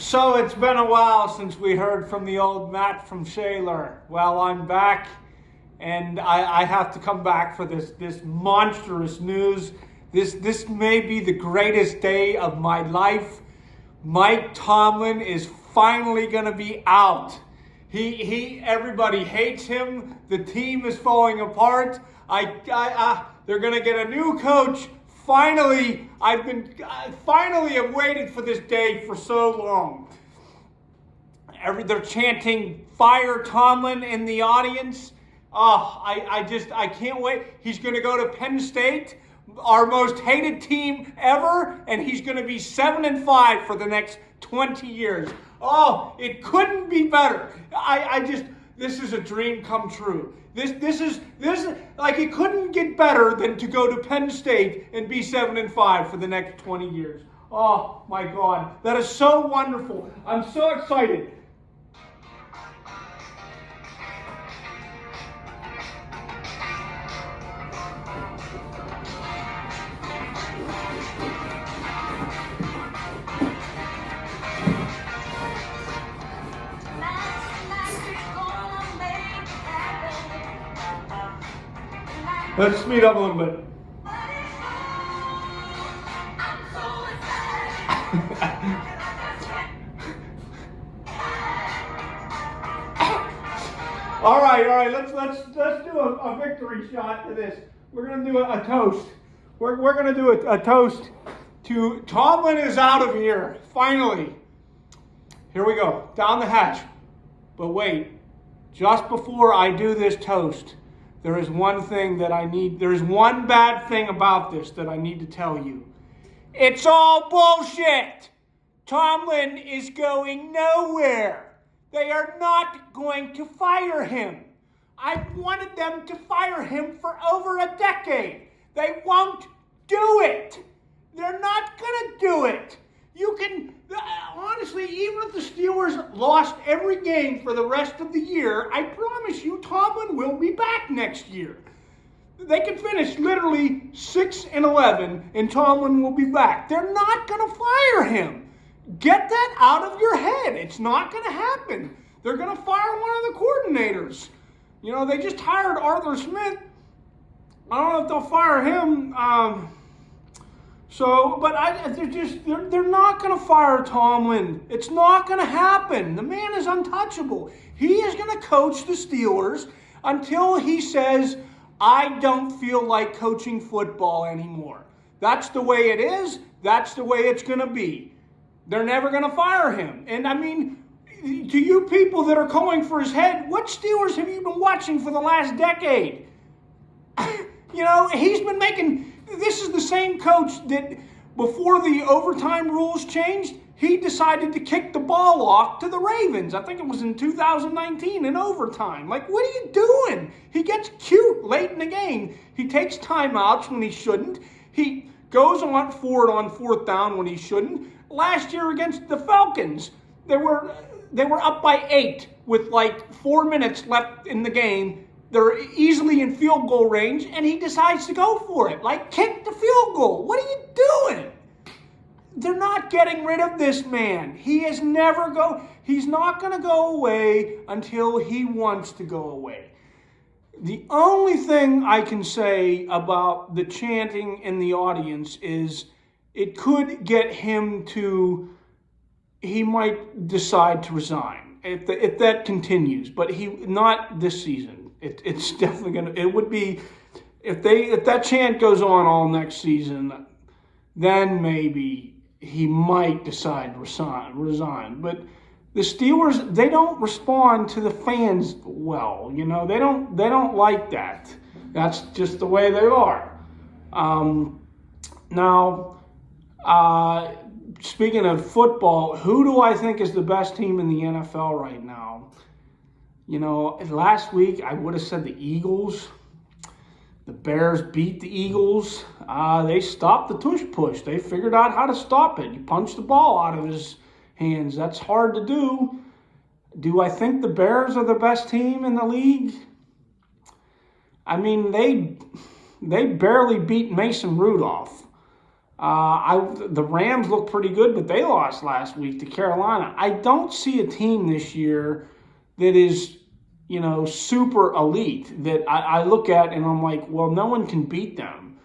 So it's been a while since we heard from the old Matt from Shaler. Well, I'm back, and I have to come back for this monstrous news. This may be the greatest day of my life. Mike Tomlin is finally going to be out. Everybody hates him. The team is falling apart. They're going to get a new coach. Finally, finally have waited for this day for so long. They're chanting "Fire Tomlin" in the audience. I can't wait. He's going to go to Penn State, our most hated team ever, and he's going to be 7-5 for the next 20 years. Oh, it couldn't be better. This is a dream come true. This is like, it couldn't get better than to go to Penn State and be 7-5 for the next 20 years. Oh my God, that is so wonderful. I'm so excited. Let's speed up a little bit. All right. Let's do a victory shot to this. We're gonna do a toast. We're gonna do a toast to Tomlin is out of here. Finally. Here we go. Down the hatch. But wait, just before I do this toast, there is one thing that there's one bad thing about this that I need to tell you. It's all bullshit. Tomlin is going nowhere. They are not going to fire him. I wanted them to fire him for over a decade. They won't do it. They're not going to do it. Honestly, even if the Steelers lost every game for the rest of the year, I promise you Tomlin will be back next year. They can finish literally 6-11 and Tomlin will be back. They're not going to fire him. Get that out of your head. It's not going to happen. They're going to fire one of the coordinators. You know, they just hired Arthur Smith. I don't know if they'll fire him. They're not going to fire Tomlin. It's not going to happen. The man is untouchable. He is going to coach the Steelers until he says, I don't feel like coaching football anymore. That's the way it is. That's the way it's going to be. They're never going to fire him. And I mean, to you people that are calling for his head, what Steelers have you been watching for the last decade? You know, this is the same coach that before the overtime rules changed, he decided to kick the ball off to the Ravens. I think it was in 2019 in overtime. Like, what are you doing? He gets cute late in the game. He takes timeouts when he shouldn't. He goes on fourth down when he shouldn't. Last year against the Falcons, they were up by 8 with like 4 minutes left in the game. They're easily in field goal range, and he decides to go for it. Like, kick the field goal. What are you doing? They're not getting rid of this man. He's not going to go away until he wants to go away. The only thing I can say about the chanting in the audience is it could get him he might decide to resign if that continues, but not this season. It's definitely it would be, if that chant goes on all next season, then maybe he might decide to resign. But the Steelers, they don't respond to the fans well. You know, they don't like that. That's just the way they are. Now, speaking of football, who do I think is the best team in the NFL right now? You know, last week I would have said the Eagles. The Bears beat the Eagles. They stopped the tush push. They figured out how to stop it. You punch the ball out of his hands. That's hard to do. Do I think the Bears are the best team in the league? I mean, they barely beat Mason Rudolph. The Rams look pretty good, but they lost last week to Carolina. I don't see a team this year that is, super elite that I look at and I'm like, well, no one can beat them.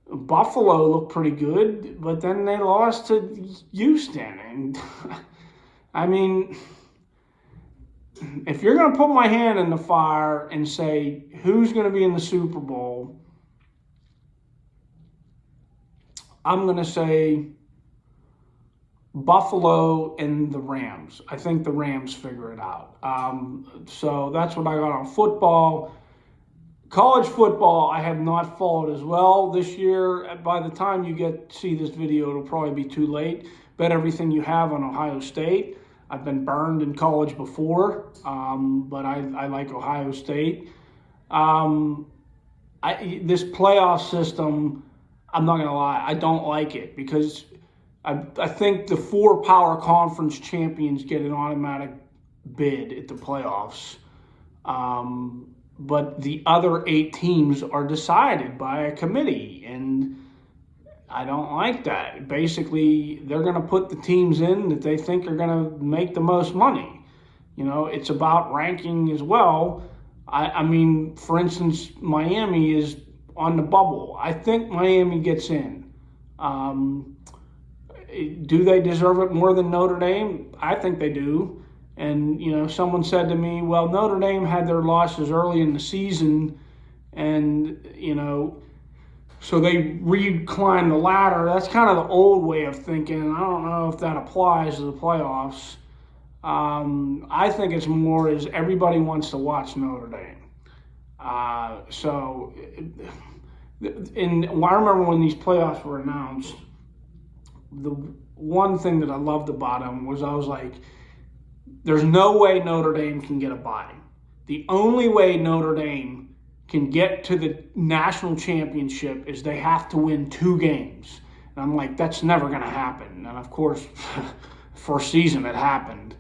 Buffalo looked pretty good, but then they lost to Houston. And I mean, if you're going to put my hand in the fire and say who's going to be in the Super Bowl, I'm going to say Buffalo and the Rams. I think the Rams figure it out. So that's what I got on football. College football, I have not followed as well this year. By the time you see this video, it'll probably be too late. Bet everything you have on Ohio State. I've been burned in college before, but I like Ohio State. This playoff system, I'm not going to lie, I don't like it because I think the 4 power conference champions get an automatic bid at the playoffs. But the other 8 teams are decided by a committee, and I don't like that. Basically, they're going to put the teams in that they think are going to make the most money. It's about ranking as well. I mean, for instance, Miami is on the bubble. I think Miami gets in. Do they deserve it more than Notre Dame? I think they do. And, someone said to me, well, Notre Dame had their losses early in the season and, so they reclimbed the ladder. That's kind of the old way of thinking. I don't know if that applies to the playoffs. I think it's more as everybody wants to watch Notre Dame. I remember when these playoffs were announced, the one thing that I loved about them was I was like, there's no way Notre Dame can get a bye. The only way Notre Dame can get to the national championship is they have to win 2 games. And I'm like, that's never going to happen. And of course, first season it happened.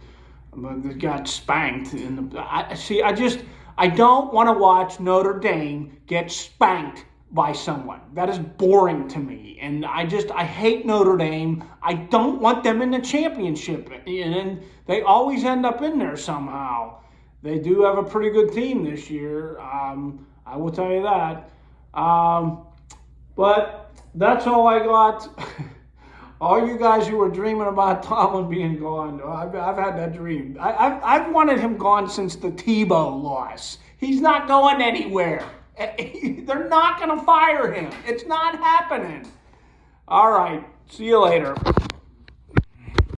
But they got spanked. I don't want to watch Notre Dame get spanked by someone. That is boring to me. And I hate Notre Dame. I don't want them in the championship. And they always end up in there somehow. They do have a pretty good team this year. I will tell you that. But that's all I got. All you guys who were dreaming about Tomlin being gone, I've had that dream. I've wanted him gone since the Tebow loss. He's not going anywhere. They're not going to fire him. It's not happening. All right. See you later.